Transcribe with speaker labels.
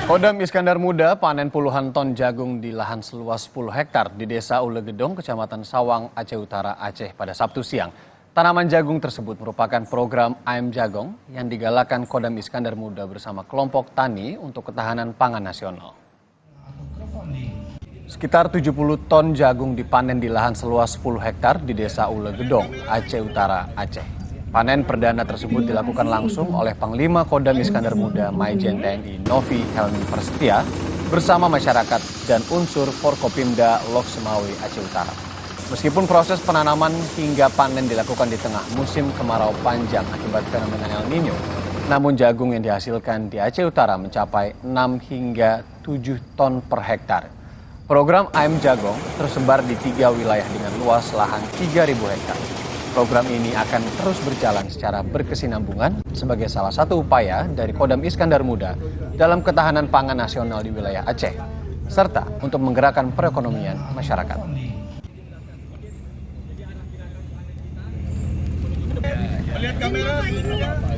Speaker 1: Kodam Iskandar Muda panen puluhan ton jagung di lahan seluas 10 hektar di Desa Ulegedong, Kecamatan Sawang, Aceh Utara, Aceh pada Sabtu siang. Tanaman jagung tersebut merupakan program AM Jagong yang digalakan Kodam Iskandar Muda bersama kelompok tani untuk ketahanan pangan nasional. Sekitar 70 ton jagung dipanen di lahan seluas 10 hektar di Desa Ulegedong, Aceh Utara, Aceh. Panen perdana tersebut dilakukan langsung oleh Panglima Kodam Iskandar Muda Maijen TNI Novi Helmi Prasetya bersama masyarakat dan unsur Forkopimda Lok Semawe Aceh Utara. Meskipun proses penanaman hingga panen dilakukan di tengah musim kemarau panjang akibat fenomena El Nino, namun jagung yang dihasilkan di Aceh Utara mencapai 6 hingga 7 ton per hektar. Program AM Jagong tersebar di 3 wilayah dengan luas lahan 3.000 hektar. Program ini akan terus berjalan secara berkesinambungan sebagai salah satu upaya dari Kodam Iskandar Muda dalam ketahanan pangan nasional di wilayah Aceh, serta untuk menggerakkan perekonomian masyarakat.
Speaker 2: Lihat kamera.